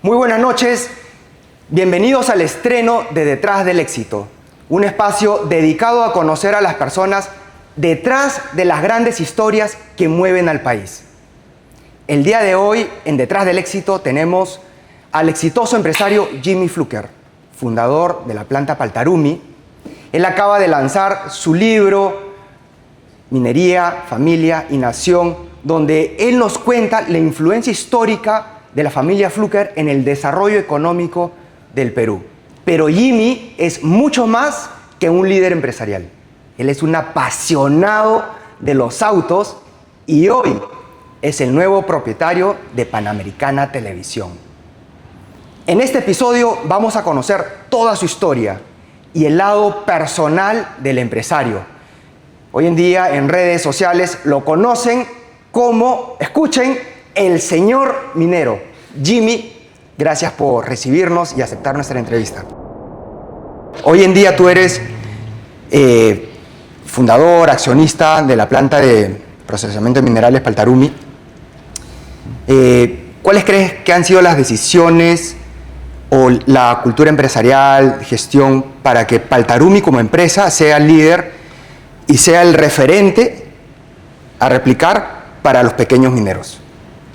Muy buenas noches, bienvenidos al estreno de Detrás del Éxito, un espacio dedicado a conocer a las personas detrás de las grandes historias que mueven al país. El día de hoy, en Detrás del Éxito, tenemos al exitoso empresario Jimmy Fluker, fundador de la planta Paltarumi. Él acaba de lanzar su libro Minería, Familia y Nación, donde él nos cuenta la influencia histórica de la familia Fluker en el desarrollo económico del Perú. Pero Jimmy es mucho más que un líder empresarial. Él es un apasionado de los autos y hoy es el nuevo propietario de Panamericana Televisión. En este episodio vamos a conocer toda su historia y el lado personal del empresario. Hoy en día en redes sociales lo conocen como, escuchen, el señor minero. Jimmy, gracias por recibirnos y aceptar nuestra entrevista. Hoy en día tú eres fundador, accionista de la planta de procesamiento de minerales Paltarumi. ¿Cuáles crees que han sido las decisiones o la cultura empresarial, gestión, para que Paltarumi como empresa sea el líder y sea el referente a replicar para los pequeños mineros?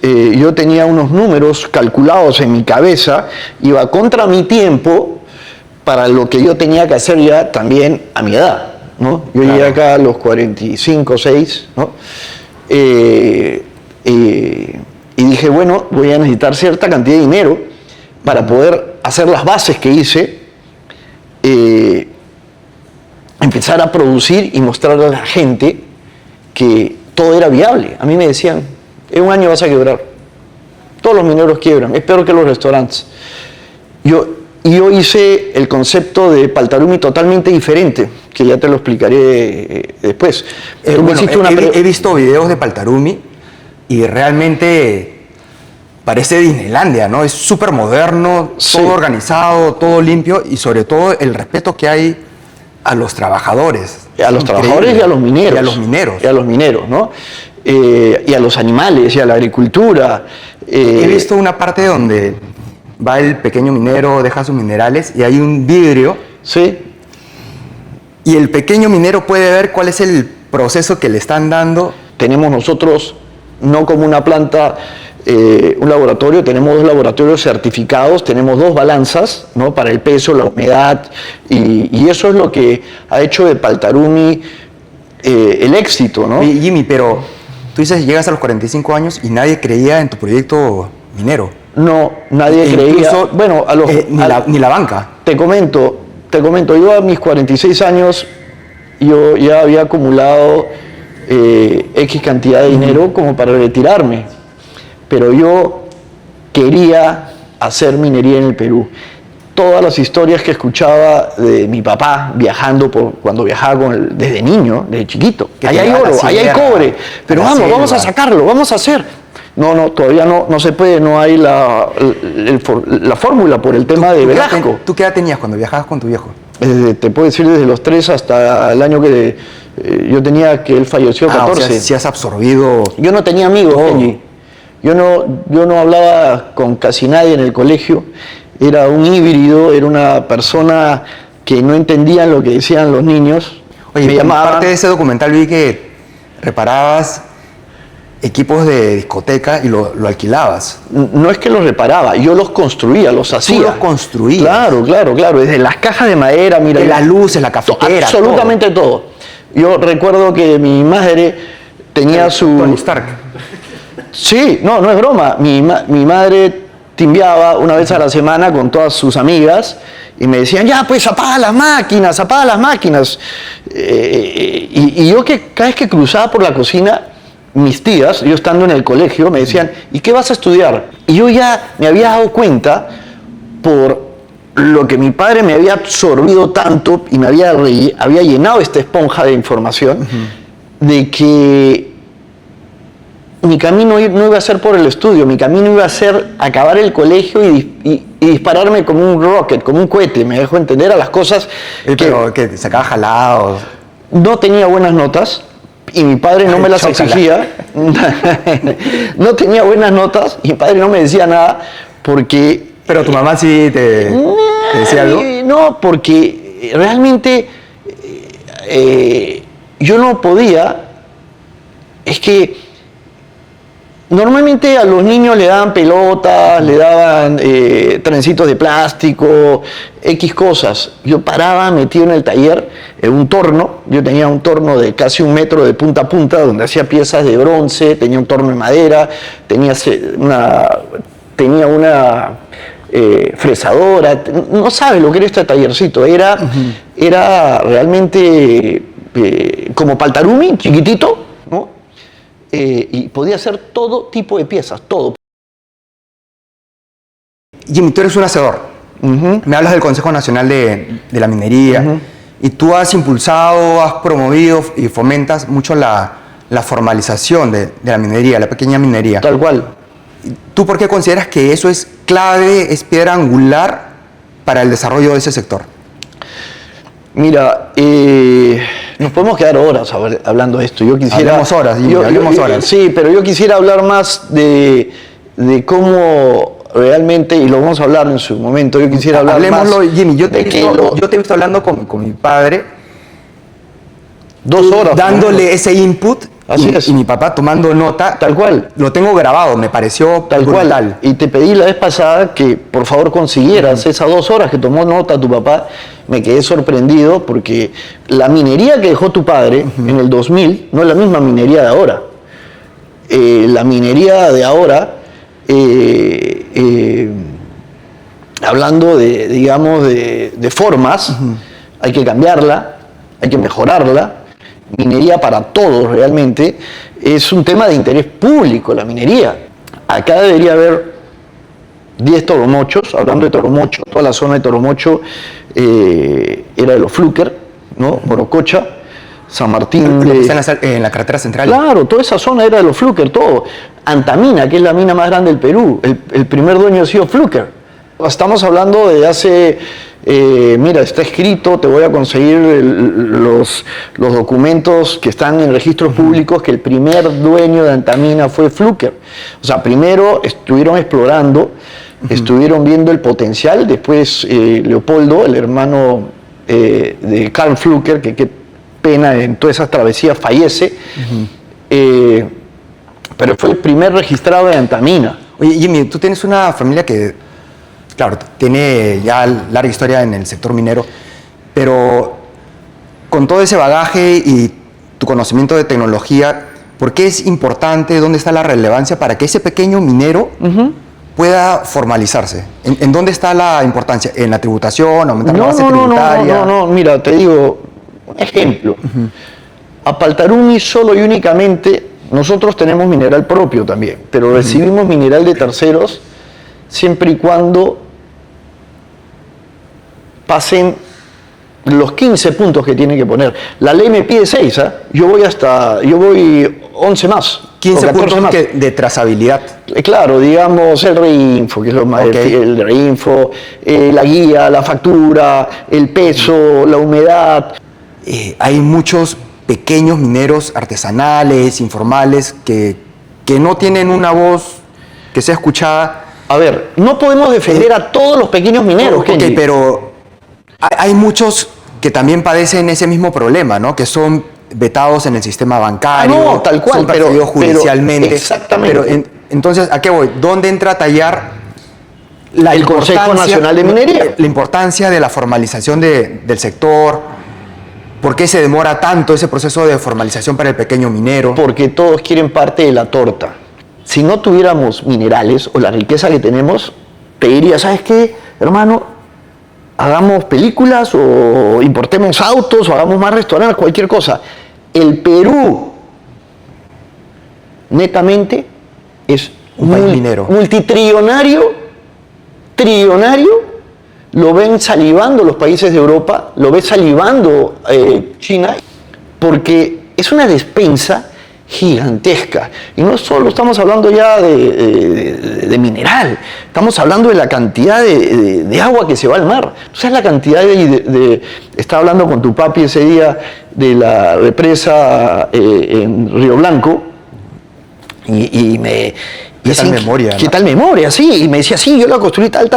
Yo tenía unos números calculados en mi cabeza, iba contra mi tiempo para lo que yo tenía que hacer ya también a mi edad, ¿no? Yo llegué acá a los 45, 6, ¿no? Y dije, bueno, voy a necesitar cierta cantidad de dinero para poder hacer las bases que hice, empezar a producir y mostrarle a la gente que todo era viable. A mí me decían, en un año vas a quebrar. Todos los mineros quiebran, es peor que los restaurantes. Yo hice el concepto de Paltarumi totalmente diferente, que ya te lo explicaré después. He visto videos de Paltarumi y realmente parece Disneylandia, ¿no? Es súper moderno, sí, todo organizado, todo limpio y sobre todo el respeto que hay a los trabajadores. A los trabajadores y a los mineros. Y a los mineros. Y a los mineros, ¿no? Y a los animales, y a la agricultura. He visto una parte donde va el pequeño minero, deja sus minerales y hay un vidrio. Sí. Y el pequeño minero puede ver cuál es el proceso que le están dando. Tenemos nosotros, no como una planta, un laboratorio, tenemos 2 laboratorios certificados, tenemos 2 balanzas, ¿no? Para el peso, la humedad, y eso es lo que ha hecho de Paltarumi el éxito, ¿no? Oye, Jimmy, pero tú dices, llegas a los 45 años y nadie creía en tu proyecto minero. No, nadie creía. Incluso, bueno, ni la banca. Te comento, yo a mis 46 años, yo ya había acumulado X cantidad de dinero como para retirarme, pero yo quería hacer minería en el Perú. Todas las historias que escuchaba de mi papá viajando, cuando viajaba desde niño, desde chiquito, allá hay oro, allá hay cobre, pero vamos a sacarlo, vamos a hacer. No, todavía no se puede, no hay la fórmula por el tema de Velasco. ¿Tú qué edad tenías cuando viajabas con tu viejo? Te puedo decir desde los 3 hasta el año que yo tenía, que él falleció, 14. O sea, si has absorbido. Yo no tenía amigos, Kenji. Yo no hablaba con casi nadie en el colegio. Era un híbrido, era una persona que no entendía lo que decían los niños. Oye, me llamaban. Parte de ese documental vi que reparabas equipos de discoteca y lo alquilabas. No es que los reparaba, yo los construía, los hacía. Tú los construías. Claro, desde las cajas de madera, mira. De las luces, la cafetera. Absolutamente todo. Yo recuerdo que mi madre tenía su... Tony Stark. Sí, no es broma. Mi madre timbiaba una vez a la semana con todas sus amigas y me decían, ya pues apaga las máquinas. Y yo cada vez que cruzaba por la cocina, mis tías, yo estando en el colegio, me decían, ¿y qué vas a estudiar? Y yo ya me había dado cuenta, por lo que mi padre me había absorbido tanto y me había llenado esta esponja de información, de que mi camino no iba a ser por el estudio, mi camino iba a ser acabar el colegio y dispararme como un rocket, como un cohete, me dejó entender a las cosas. Pero que sacaba jalados. No tenía buenas notas, y mi padre no me las Chócala. exigía. No tenía buenas notas y mi padre no me decía nada porque... Pero tu mamá sí te decía algo. No, porque realmente yo no podía. Es que normalmente a los niños le daban pelotas, le daban trencitos de plástico, X cosas. Yo paraba metido en el taller, en un torno. Yo tenía un torno de casi 1 metro de punta a punta, donde hacía piezas de bronce, tenía un torno de madera, tenía una fresadora. No sabe lo que era este tallercito. Era realmente como Paltarumi, chiquitito, ¿no? Y podía hacer todo tipo de piezas, todo. Jimmy, tú eres un hacedor. Me hablas del Consejo Nacional de la Minería y tú has impulsado, has promovido y fomentas mucho la formalización de la minería, la pequeña minería. Tal cual. ¿Tú por qué consideras que eso es clave, es piedra angular para el desarrollo de ese sector? Mira, nos podemos quedar horas hablando de esto. Yo quisiera... Hablemos horas, Jimmy, hablemos horas. Sí, pero yo quisiera hablar más de cómo realmente, y lo vamos a hablar en su momento, yo quisiera hablar Hablemoslo, más... Jimmy, yo te he visto hablando con mi padre 2 horas. dándole ese input. Así es. Y mi papá tomando nota. Tal cual. Lo tengo grabado, me pareció Tal brutal. cual. Y te pedí la vez pasada que por favor consiguieras esas 2 horas que tomó nota tu papá. Me quedé sorprendido porque la minería que dejó tu padre en el 2000 no es la misma minería de ahora. La minería de ahora, hablando de formas, hay que cambiarla, hay que mejorarla. Minería para todos realmente, es un tema de interés público la minería. Acá debería haber 10 toromochos, hablando de Toromocho, toda la zona de Toromocho era de los Fluker, ¿no? Morococha, San Martín Lo que de... está en la carretera central. Claro, toda esa zona era de los Fluker, todo. Antamina, que es la mina más grande del Perú, el primer dueño ha sido Fluker. Estamos hablando de hace... mira, está escrito, te voy a conseguir los documentos que están en registros públicos, que el primer dueño de Antamina fue Fluker. O sea, primero estuvieron explorando, estuvieron viendo el potencial, después Leopoldo, el hermano de Carl Fluker, que qué pena en todas esas travesías fallece, pero fue el primer registrado de Antamina. Oye, Jimmy, tú tienes una familia que, claro, tiene ya larga historia en el sector minero, pero con todo ese bagaje y tu conocimiento de tecnología, ¿por qué es importante? ¿Dónde está la relevancia para que ese pequeño minero pueda formalizarse? ¿En dónde está la importancia? ¿En la tributación? ¿Aumentar la base tributaria? No, mira, te digo, un ejemplo. A Paltarumi solo y únicamente, nosotros tenemos mineral propio también, pero recibimos mineral de terceros siempre y cuando pasen los 15 puntos que tiene que poner. La ley me pide 6, ¿eh? Yo voy 11 más. 15 puntos más. de trazabilidad. Claro, digamos el reinfo, que es lo más, el reinfo, la guía, la factura, el peso, la humedad. Hay muchos pequeños mineros artesanales, informales, que no tienen una voz que sea escuchada. A ver, no podemos defender a todos los pequeños mineros, Ok, pero hay muchos que también padecen ese mismo problema, ¿no? Que son vetados en el sistema bancario, no, tal cual, son perseguidos judicialmente. Exactamente. Pero entonces, ¿a qué voy? ¿Dónde entra a tallar el Consejo Nacional de Minería? La importancia de la formalización del sector. ¿Por qué se demora tanto ese proceso de formalización para el pequeño minero? Porque todos quieren parte de la torta. Si no tuviéramos minerales o la riqueza que tenemos, te diría, ¿sabes qué, hermano? Hagamos películas o importemos autos o hagamos más restaurantes, cualquier cosa. El Perú, netamente, es un país minero. Multitrillonario, trillonario. Lo ven salivando los países de Europa, lo ve salivando China, porque es una despensa gigantesca. Y no solo estamos hablando ya de mineral, estamos hablando de la cantidad de agua que se va al mar. ¿Tú sabes la cantidad estaba hablando con tu papi ese día de la represa en Río Blanco y me... ¿Qué tal memoria? ¿Qué tal memoria? Sí, y me decía, sí, yo la construí tal,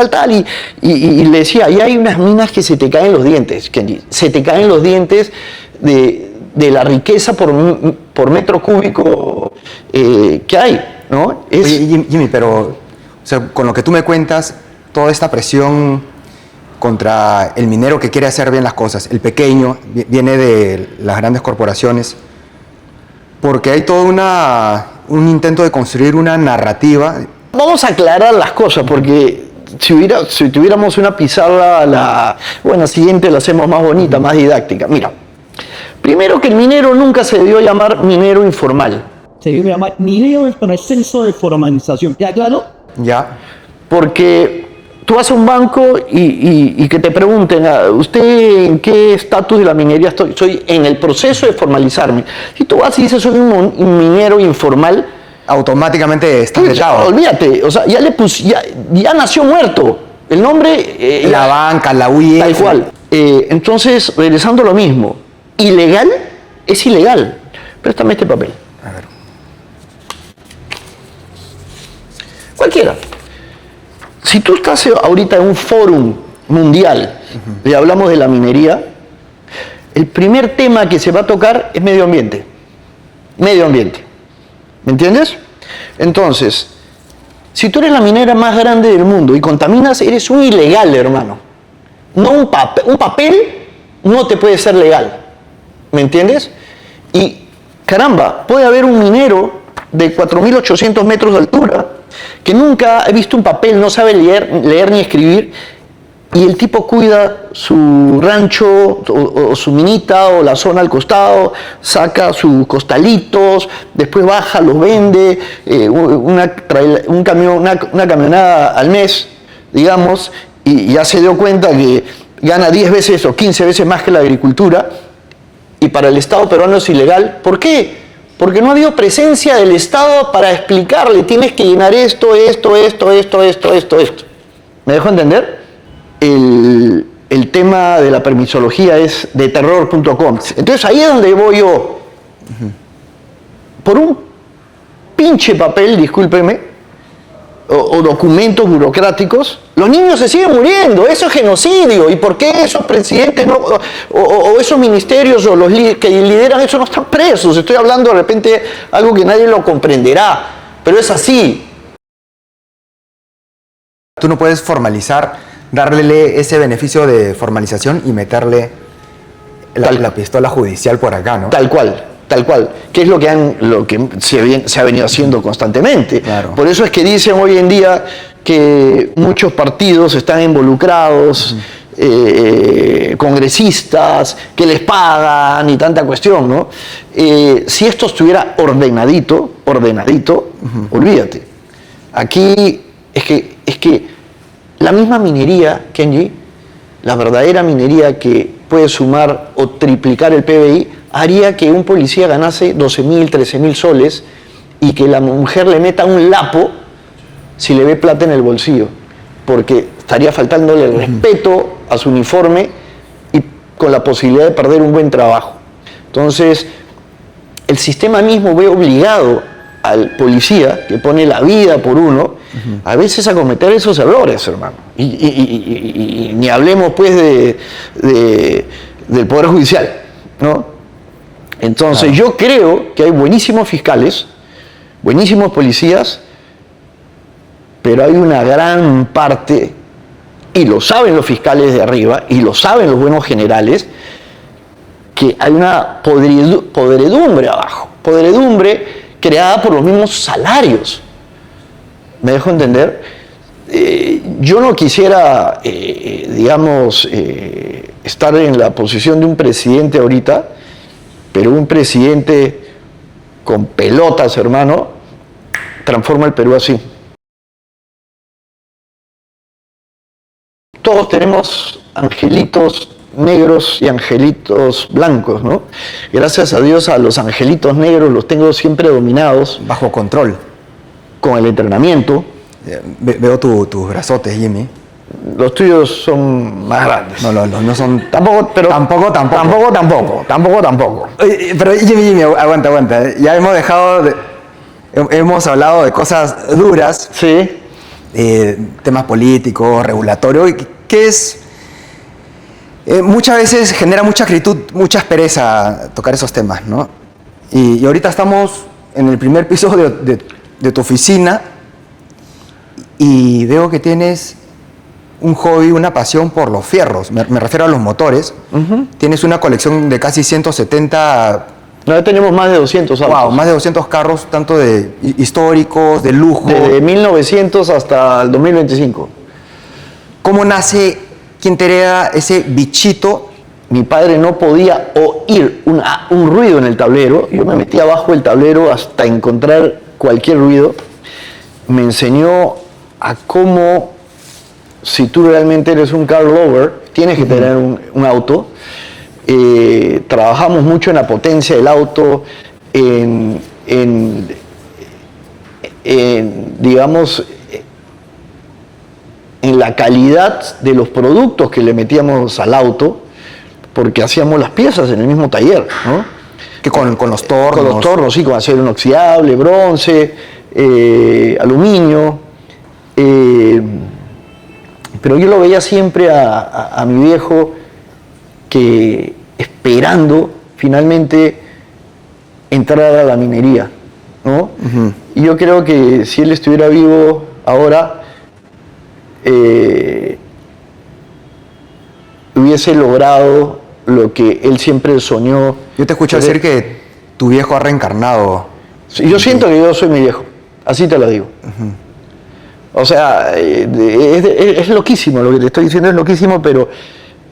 y le decía, y hay unas minas que se te caen los dientes, Kenji, se te caen los dientes de la riqueza por metro cúbico que hay, ¿no? Oye, Jimmy, pero o sea, con lo que tú me cuentas, toda esta presión contra el minero que quiere hacer bien las cosas, el pequeño, viene de las grandes corporaciones, porque hay todo un intento de construir una narrativa. Vamos a aclarar las cosas, porque si tuviéramos una pizarra, la siguiente la hacemos más bonita, más didáctica. Mira, primero que el minero nunca se debió llamar minero informal. Se debe llamar minero en proceso de formalización. ¿Ya claro? Ya. Porque tú vas a un banco y que te pregunten, ¿usted en qué estatus de la minería estoy? Soy en el proceso de formalizarme. Si tú vas y dices, soy un minero informal, automáticamente estás vetado. Olvídate, o sea, ya nació muerto. El nombre... la banca, la UIF. Tal cual. Entonces, regresando a lo mismo, ilegal es ilegal. Préstame este papel. A ver. Cualquiera. Si tú estás ahorita en un fórum mundial y hablamos de la minería, el primer tema que se va a tocar es medio ambiente. Medio ambiente. ¿Me entiendes? Entonces, si tú eres la minera más grande del mundo y contaminas, eres un ilegal, hermano. No un papel no te puede ser legal. ¿Me entiendes? Y, caramba, puede haber un minero de 4.800 metros de altura que nunca ha visto un papel, no sabe leer ni escribir, y el tipo cuida su rancho o su minita o la zona al costado, saca sus costalitos, después baja, los vende, una camionada al mes, digamos, y ya se dio cuenta que gana 10 veces o 15 veces más que la agricultura, y para el Estado peruano es ilegal. ¿Por qué? Porque no ha habido presencia del Estado para explicarle, tienes que llenar esto. ¿Me dejo entender? El tema de la permisología es de terror.com. Entonces ahí es donde voy yo. Por un pinche papel, discúlpeme, o documentos burocráticos, los niños se siguen muriendo. Eso es genocidio. ¿Y por qué esos presidentes o esos ministerios o los que lideran eso no están presos? Estoy hablando de repente algo que nadie lo comprenderá, pero es así. Tú no puedes formalizar, darle ese beneficio de formalización y meterle la pistola judicial por acá, ¿no? Tal cual. Que es lo que se ha venido haciendo constantemente. Claro. Por eso es que dicen hoy en día que muchos partidos están involucrados, congresistas que les pagan y tanta cuestión, ¿no? Si esto estuviera ordenadito, olvídate. Aquí es que la misma minería, Kenji, la verdadera minería que puede sumar o triplicar el PBI, haría que un policía ganase 12.000, 13.000 soles y que la mujer le meta un lapo si le ve plata en el bolsillo, porque estaría faltándole el respeto a su uniforme y con la posibilidad de perder un buen trabajo. Entonces, el sistema mismo ve obligado al policía, que pone la vida por uno, a veces a cometer esos errores, hermano. Y ni hablemos, pues, del Poder Judicial, ¿no? Entonces, claro, yo creo que hay buenísimos fiscales, buenísimos policías, pero hay una gran parte, y lo saben los fiscales de arriba, y lo saben los buenos generales, que hay una podredumbre abajo, podredumbre creada por los mismos salarios. ¿Me dejo entender? Yo no quisiera, estar en la posición de un presidente ahorita, pero un presidente con pelotas, hermano, transforma el Perú así. Todos tenemos angelitos negros y angelitos blancos, ¿no? Gracias a Dios a los angelitos negros los tengo siempre dominados Bajo control. con el entrenamiento. Veo tus brazotes, Jimmy. Los tuyos son más grandes. No son... Tampoco, pero Tampoco. Tampoco. Oye, pero Jimmy, aguanta. Ya hemos hablado de cosas duras, Sí. temas políticos, regulatorios, que es... muchas veces genera mucha acritud, mucha aspereza tocar esos temas, ¿no? Y ahorita estamos en el primer piso de tu oficina y veo que tienes un hobby, una pasión por los fierros. Me refiero a los motores. Tienes una colección de casi 170... Ya tenemos más de 200 autos. Wow, más de 200 carros, tanto de históricos, de lujo. Desde 1900 hasta el 2025. ¿Cómo nace, quién te hereda ese bichito? Mi padre no podía oír un ruido en el tablero. Yo me metía abajo del tablero hasta encontrar cualquier ruido. Me enseñó a cómo, si tú realmente eres un car lover, tienes que tener un auto. Trabajamos mucho en la potencia del auto, digamos, en la calidad de los productos que le metíamos al auto, porque hacíamos las piezas en el mismo taller, ¿no? Que con los tornos. Con los tornos, sí, con acero inoxidable, bronce, aluminio. Pero yo lo veía siempre a mi viejo que esperando finalmente entrar a la minería, ¿no? Y yo creo que si él estuviera vivo ahora, hubiese logrado lo que él siempre soñó. Yo te escucho decir que tu viejo ha reencarnado. Sí, yo siento que yo soy mi viejo, así te lo digo. O sea, es loquísimo, lo que te estoy diciendo es loquísimo, pero,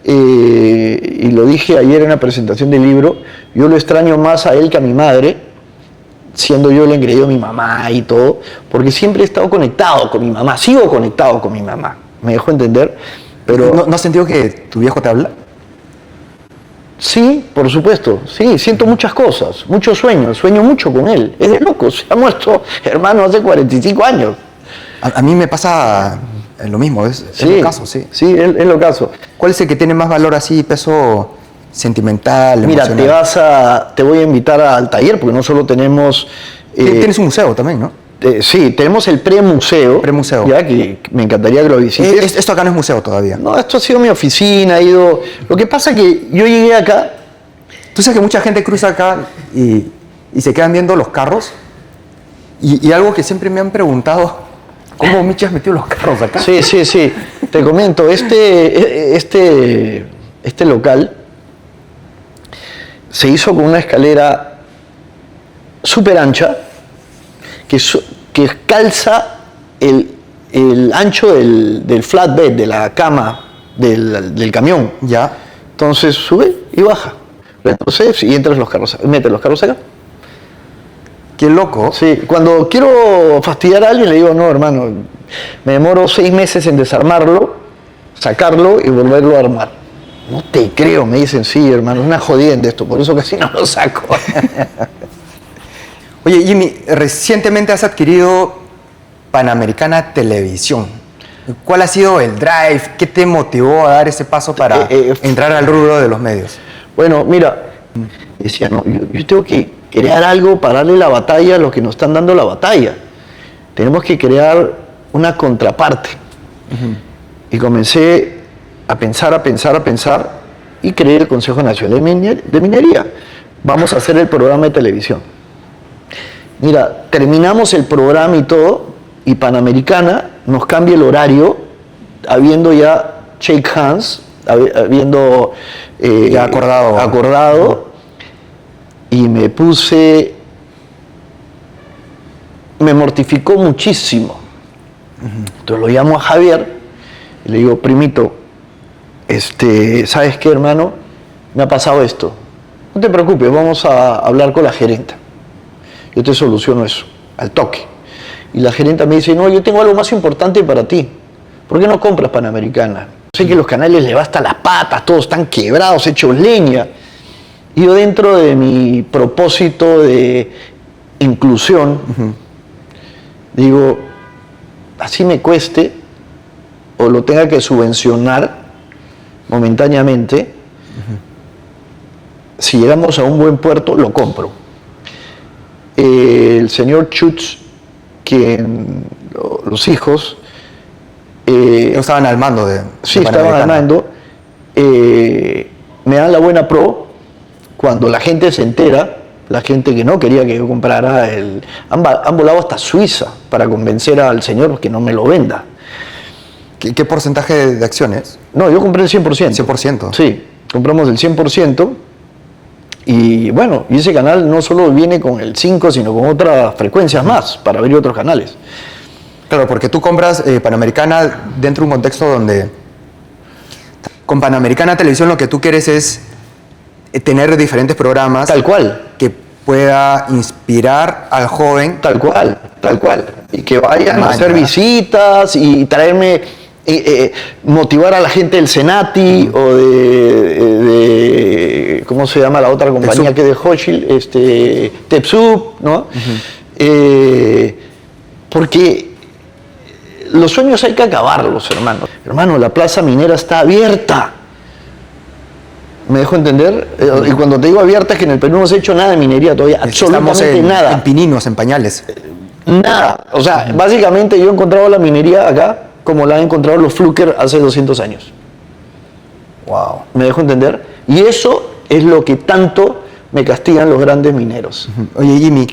y lo dije ayer en la presentación del libro, yo lo extraño más a él que a mi madre, siendo yo el engreído de mi mamá y todo, porque siempre he estado conectado con mi mamá, sigo conectado con mi mamá, me dejó entender, pero... ¿No has sentido que tu viejo te habla? Sí, por supuesto, sí, siento muchas cosas, muchos sueños, sueño mucho con él, es de loco, se ha muerto, hermano, hace 45 años. A mí me pasa lo mismo, es lo caso, sí. Sí, es lo caso. ¿Cuál es el que tiene más valor así, peso sentimental, Mira, emocional? te voy a invitar al taller, porque no solo tenemos... Tienes un museo también, ¿no? Sí, tenemos el premuseo. Premuseo. Ya, que me encantaría que lo visites. Esto acá no es museo todavía. No, esto ha sido mi oficina, he ido... Lo que pasa es que yo llegué acá... Tú sabes que mucha gente cruza acá y se quedan viendo los carros. Y algo que siempre me han preguntado, ¿cómo Michi has metido los carros acá? Sí. Te comento, este local se hizo con una escalera súper ancha que calza el ancho del flatbed, de la cama del camión. Ya. Entonces sube y baja. Entonces, y entras los carros, metes los carros acá. Qué loco. Sí, cuando quiero fastidiar a alguien le digo, no, hermano, me demoro 6 meses en desarmarlo, sacarlo y volverlo a armar. No te creo, me dicen, sí, hermano, es una jodienda esto, por eso casi no lo saco. Oye, Jimmy, recientemente has adquirido Panamericana Televisión. ¿Cuál ha sido el drive? ¿Qué te motivó a dar ese paso para entrar al rubro de los medios? Bueno, mira, decía, no, yo tengo que crear algo para darle la batalla a los que nos están dando la batalla. Tenemos que crear una contraparte. Y comencé a pensar y creé el Consejo Nacional de Minería. Vamos a hacer el programa de televisión. Mira, terminamos el programa y todo, y Panamericana nos cambia el horario, habiendo ya shake hands, habiendo ya acordado. Y me mortificó muchísimo. Entonces lo llamo a Javier y le digo, primito, ¿sabes qué, hermano? Me ha pasado esto. No te preocupes, vamos a hablar con la gerenta. Yo te soluciono eso, al toque. Y la gerenta me dice, no, yo tengo algo más importante para ti. ¿Por qué no compras Panamericana? Sé que los canales le va hasta las patas, todos están quebrados, hechos leña. Y yo, dentro de mi propósito de inclusión, digo, así me cueste o lo tenga que subvencionar momentáneamente, si llegamos a un buen puerto, lo compro. El señor Schutz, los hijos... Ellos estaban al mando de Sí, estaban al mando. Me dan la buena pro cuando la gente se entera, la gente que no quería que yo comprara, han volado hasta Suiza para convencer al señor que no me lo venda. ¿Qué porcentaje de acciones? No, yo compré el 100%. 100%. Sí, compramos el 100%. Y bueno, y ese canal no solo viene con el 5, sino con otras frecuencias más para abrir otros canales. Claro, porque tú compras Panamericana dentro de un contexto donde con Panamericana Televisión lo que tú quieres es tener diferentes programas. Tal cual. Que pueda inspirar al joven. Tal cual, tal cual. Y que vayan a hacer visitas y traerme, motivar a la gente del Senati o de ¿cómo se llama la otra compañía que es de Hochschild? Tepsup, ¿no? Porque los sueños hay que acabarlos, hermano. Hermano, la plaza minera está abierta. ¿Me dejo entender? Y cuando te digo abierta es que en el Perú no se ha hecho nada de minería todavía, absolutamente nada. En pininos, en pañales. Nada. O sea, básicamente yo he encontrado la minería acá como la han encontrado los Fluker hace 200 años. Wow. ¿Me dejo entender? Y eso es lo que tanto me castigan los grandes mineros. Oye, Jimmy,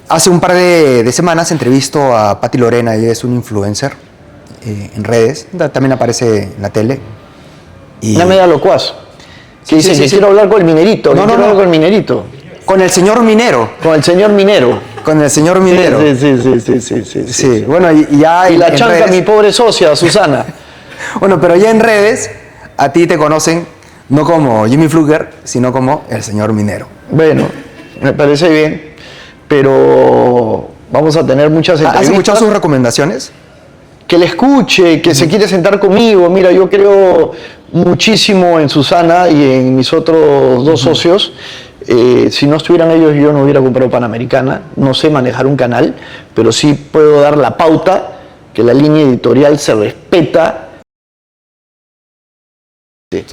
hace un par de semanas entrevisto a Patti Lorena, ella es un influencer en redes, también aparece en la tele. Y... Una media locuaz. Que dice que quiero hablar con el minerito, quiero hablar con el minerito. Con el señor minero. Con el señor minero. Con el señor minero. Sí. Bueno, y ya y la chanca, redes... mi pobre socia, Susana. Bueno, pero ya en redes, a ti te conocen no como Jimmy Fluker, sino como el señor minero. Bueno, me parece bien, pero vamos a tener muchas entrevistas. ¿Has escuchado sus recomendaciones? Que le escuche, que se quiere sentar conmigo. Mira, yo creo muchísimo en Susana y en mis otros dos socios. Si no estuvieran ellos, yo no hubiera comprado Panamericana. No sé manejar un canal, pero sí puedo dar la pauta, que la línea editorial se respeta.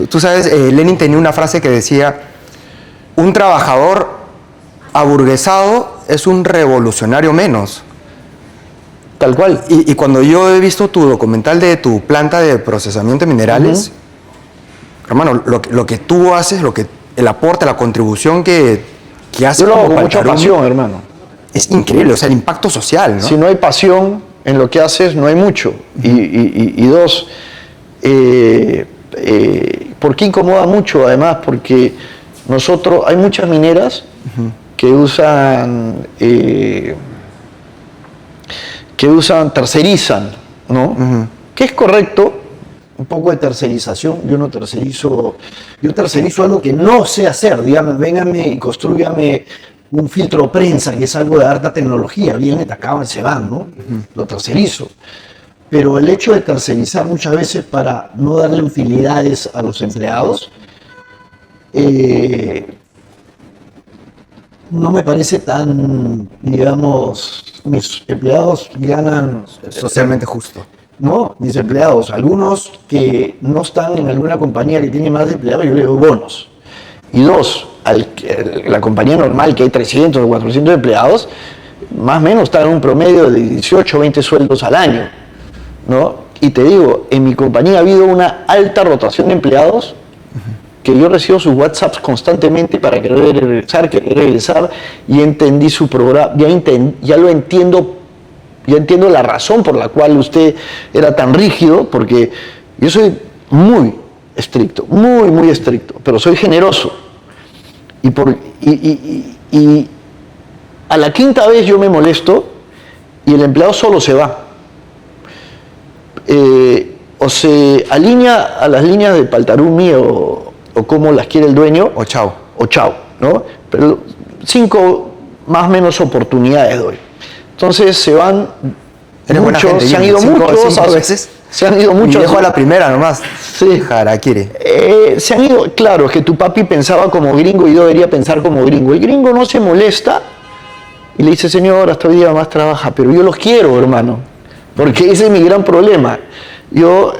Tú sabes, Lenin tenía una frase que decía: un trabajador aburguesado es un revolucionario menos. Tal cual. Y cuando yo he visto tu documental de tu planta de procesamiento de minerales, hermano, lo que tú haces, el aporte, la contribución que haces, yo lo hago con mucha pasión, hermano. Es increíble, o sea, el impacto social, ¿no? Si no hay pasión en lo que haces, no hay mucho. Y dos, ¿por qué incomoda mucho? Además, porque hay muchas mineras que usan, tercerizan, ¿no? Que es correcto, un poco de tercerización. Yo tercerizo algo que no sé hacer. Dígame, véngame y construyame un filtro prensa, que es algo de alta tecnología. Vienen, te acaban, se van, ¿no? Lo tercerizo. Pero el hecho de tercerizar muchas veces para no darle utilidades a los empleados, no me parece tan, digamos, mis empleados ganan socialmente justo. No, mis empleados, algunos que no están en alguna compañía que tiene más de empleados, yo les doy bonos. Y dos, la compañía normal que hay 300 o 400 empleados, más o menos están en un promedio de 18 o 20 sueldos al año, ¿no? Y te digo, en mi compañía ha habido una alta rotación de empleados, que yo recibo sus WhatsApps constantemente para querer regresar, y entendí su programa, ya lo entiendo. Ya entiendo la razón por la cual usted era tan rígido, porque yo soy muy estricto, muy estricto, pero soy generoso. Y a la quinta vez yo me molesto y el empleado solo se va. O se alinea a las líneas de Paltarumi o como las quiere el dueño. O chao, ¿no? Pero 5 más o menos oportunidades doy. Entonces se van Eres buena gente, se han Jimmy. ido Cinco muchos. veces. Se han ido Mi muchos. viejo a la primera nomás. Sí. Harakiri. Se han ido, claro, es que tu papi pensaba como gringo y yo debería pensar como gringo. El gringo no se molesta y le dice, señor, hasta hoy día más trabaja, pero yo los quiero, hermano, porque ese es mi gran problema. Yo,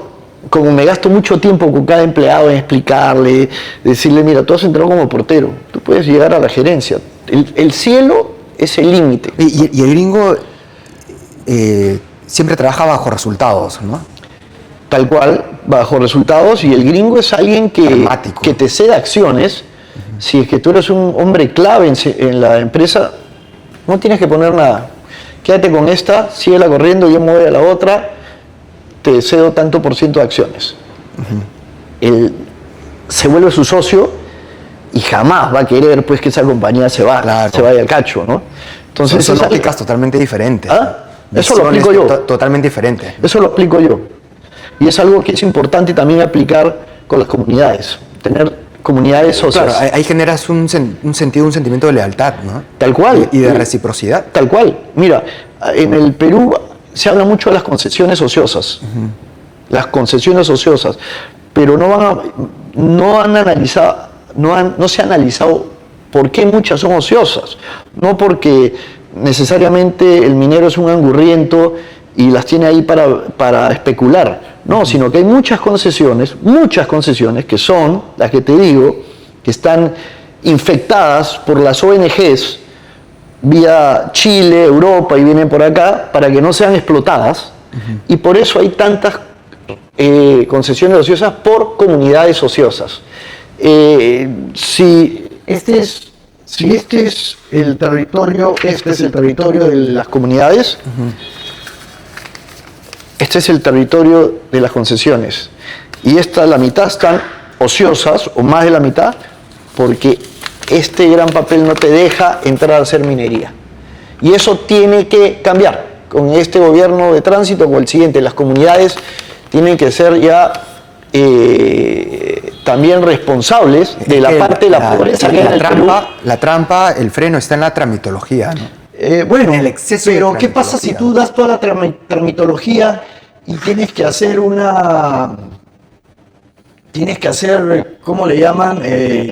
como me gasto mucho tiempo con cada empleado en explicarle, decirle, mira, tú has entrado como portero, tú puedes llegar a la gerencia. El cielo es el límite. Y el gringo siempre trabaja bajo resultados, ¿no? Tal cual, bajo resultados, y el gringo es alguien Pragmático. que te cede acciones. Si es que tú eres un hombre clave en la empresa, no tienes que poner nada. Quédate con esta, síguela corriendo, yo me voy a la otra, te cedo tanto por ciento de acciones. Él se vuelve su socio y jamás va a querer pues que esa compañía se vaya al cacho, ¿no? Entonces, son lógicas totalmente diferentes. ¿Ah? Eso lo explico yo. Totalmente diferente. Eso lo explico yo. Y es algo que es importante también aplicar con las comunidades. Tener comunidades sociales. Claro, ahí generas un sentido, un sentimiento de lealtad, ¿no? Tal cual. Y de reciprocidad. Tal cual. Mira, en el Perú se habla mucho de las concesiones ociosas. Las concesiones ociosas. Pero no se ha analizado por qué muchas son ociosas. No porque necesariamente el minero es un angurriento y las tiene ahí para especular. No, sino que hay muchas concesiones que son, las que te digo, que están infectadas por las ONGs vía Chile, Europa y vienen por acá para que no sean explotadas. Y por eso hay tantas concesiones ociosas por comunidades ociosas. Si este es el territorio de las comunidades, este es el territorio de las concesiones. Y la mitad están ociosas, o más de la mitad, porque este gran papel no te deja entrar a hacer minería. Y eso tiene que cambiar con este gobierno de tránsito o el siguiente. Las comunidades tienen que ser ya también responsables de la parte de la pobreza. La trampa, el freno está en la tramitología, ¿no? Bueno, en el exceso de pero ¿qué pasa si tú das toda la tramitología y tienes que hacer ¿cómo le llaman?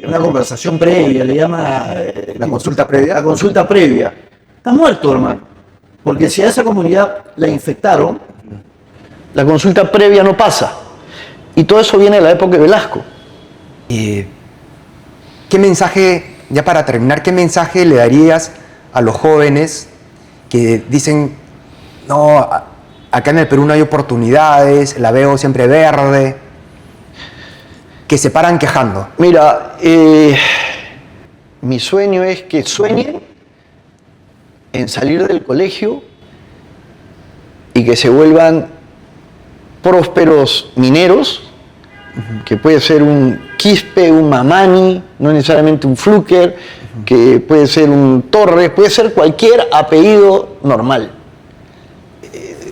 Una conversación previa, le llama la consulta previa. La consulta previa. Está muerto, hermano. Porque si a esa comunidad la infectaron, la consulta previa no pasa. Y todo eso viene de la época de Velasco. ¿Qué mensaje, ya para terminar, qué mensaje le darías a los jóvenes que dicen, no, acá en el Perú no hay oportunidades, la veo siempre verde, que se paran quejando? Mira, mi sueño es que sueñen en salir del colegio y que se vuelvan prósperos mineros, que puede ser un Quispe, un Mamani, no necesariamente un Fluker, que puede ser un Torres, puede ser cualquier apellido normal.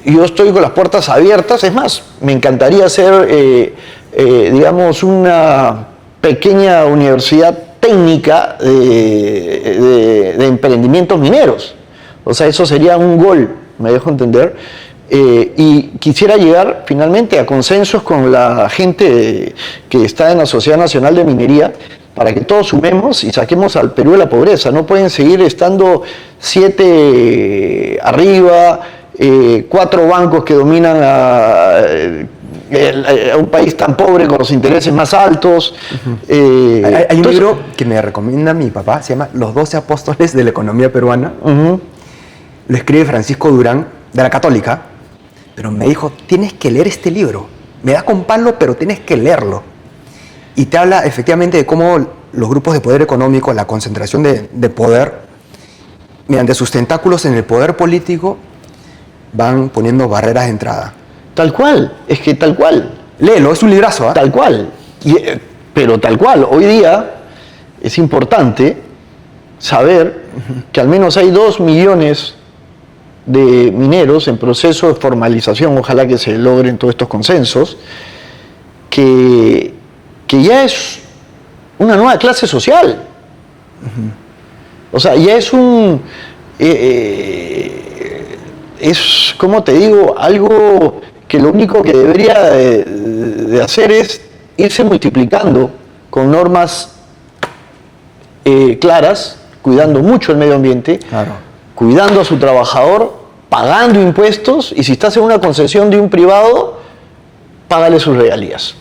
Yo estoy con las puertas abiertas, es más, me encantaría hacer, digamos, una pequeña universidad técnica de emprendimientos mineros. O sea, eso sería un gol, me dejo entender. Y quisiera llegar finalmente a consensos con la gente que está en la Sociedad Nacional de Minería para que todos sumemos y saquemos al Perú de la pobreza. No pueden seguir estando 7 arriba, 4 bancos que dominan a un país tan pobre con los intereses más altos. Hay un libro que me recomienda mi papá, se llama Los 12 Apóstoles de la Economía Peruana. Lo escribe Francisco Durán, de la Católica, pero me dijo, tienes que leer este libro. Me da con palo, pero tienes que leerlo. Y te habla efectivamente de cómo los grupos de poder económico, la concentración de poder, mediante sus tentáculos en el poder político, van poniendo barreras de entrada. Tal cual, es que tal cual. Léelo, es un librazo, ¿eh? Tal cual. Pero tal cual, hoy día es importante saber que al menos hay 2 millones de mineros en proceso de formalización, ojalá que se logren todos estos consensos, que ya es una nueva clase social. O sea, ya es es, como te digo, algo que lo único que debería de hacer es irse multiplicando con normas claras, cuidando mucho el medio ambiente, Claro. cuidando a su trabajador, pagando impuestos, y si estás en una concesión de un privado, págale sus regalías,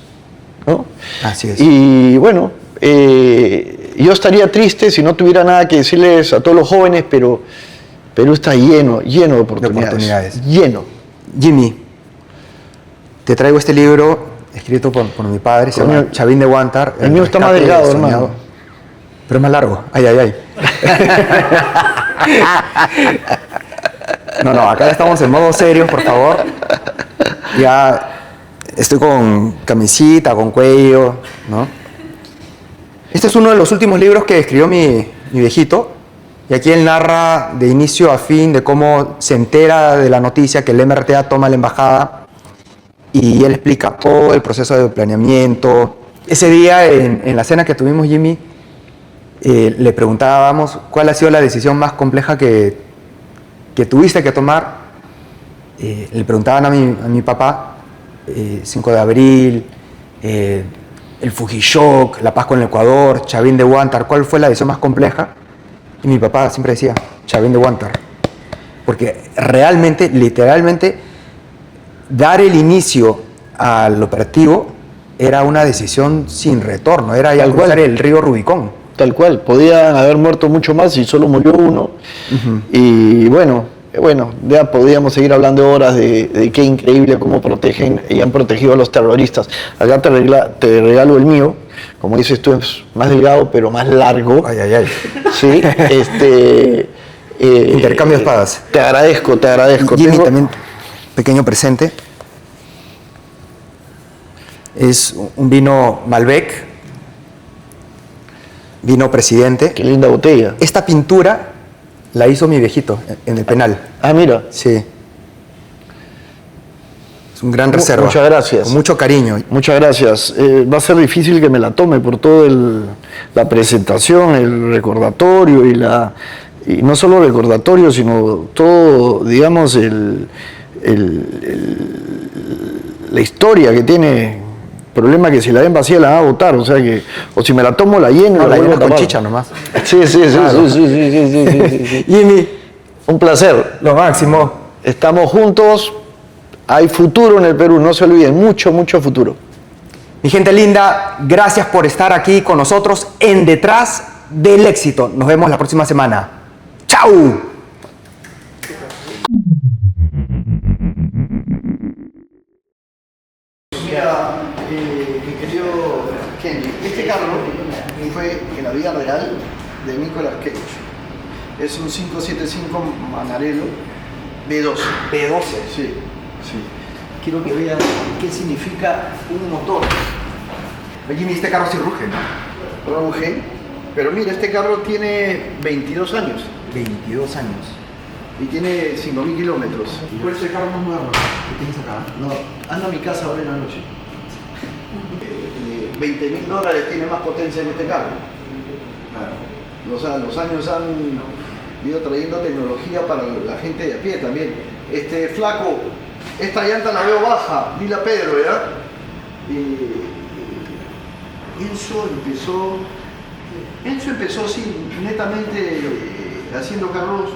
¿no? Así es. Y bueno, yo estaría triste si no tuviera nada que decirles a todos los jóvenes, pero Perú está lleno de oportunidades. Lleno. Jimmy, te traigo este libro escrito por mi padre, se llama Coño, Chavín de Huántar. el mío está más rescate delgado, soñado. hermano. Pero es más largo. Ay, ay, ay. No, acá estamos en modo serio, por favor. Ya estoy con camisita, con cuello, ¿no? Este es uno de los últimos libros que escribió mi viejito. Y aquí él narra de inicio a fin de cómo se entera de la noticia que el MRTA toma la embajada. Y él explica todo el proceso de planeamiento. Ese día, en la cena que tuvimos, Jimmy, le preguntábamos cuál ha sido la decisión más compleja que tuviste que tomar. Le preguntaban a mi papá, 5 de abril, el Fujishock, la paz con el Ecuador, Chavín de Huántar, ¿cuál fue la decisión más compleja? Y mi papá siempre decía, Chavín de Huántar. Porque realmente, literalmente, dar el inicio al operativo era una decisión sin retorno, era ya cruzar el río Rubicón. Tal cual, podían haber muerto mucho más y solo murió uno. Y bueno, ya podíamos seguir hablando horas de qué increíble cómo protegen y han protegido a los terroristas. Acá te regalo el mío, como dices tú, es más delgado pero más largo. Ay, ay, ay. Sí, Intercambio de espadas. Te agradezco. Jimmy, también pequeño presente. Es un vino Malbec, vino Presidente. Qué linda botella. Esta pintura la hizo mi viejito en el penal. Ah, mira. Sí. Es un gran reserva. Muchas gracias. Con mucho cariño. Muchas gracias. Va a ser difícil que me la tome por todo la presentación, el recordatorio y no solo el recordatorio, sino todo, digamos, la historia que tiene. Problema que si la ven vacía la van a botar, o sea que, o si me la tomo la lleno, No, la vuelvo a llenas con tapar. chicha nomás. Sí. Claro. Sí. Jimmy, Un placer. lo máximo. Estamos juntos. Hay futuro en el Perú, no se olviden, mucho futuro. Mi gente linda, gracias por estar aquí con nosotros en Detrás del Éxito. Nos vemos la próxima semana. ¡Chao! Mira, mi querido Kenny, este carro fue en la vida real de Nicolas Cage. Es un 575 Manarello B12. B12. Sí. Quiero que vean qué significa un motor. Jimmy, este carro sí ruge, ¿no? Ruge, pero mira, este carro tiene 22 años 22 años. y tiene 5.000 kilómetros. ¿Cuál es el carro más nuevo que tienes acá? No, ando a mi casa ahora en la noche. $20.000 tiene más potencia en este carro. Claro. O sea, los años han ido trayendo tecnología para la gente de a pie también. Flaco, esta llanta la veo baja, dile a Pedro, ¿ya? Enzo empezó sí, netamente haciendo carros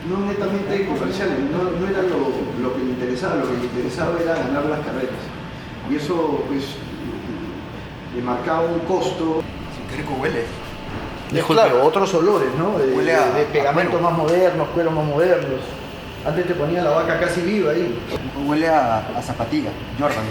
no netamente comerciales, no era lo que le interesaba, lo que le interesaba era ganar las carreras. Y eso pues le marcaba un costo. Qué rico huele. Claro, otros olores, ¿no? Huele a pegamentos cuero. más modernos, cueros más modernos. Antes te ponía la vaca casi viva ahí. Huele a zapatilla, Jordan.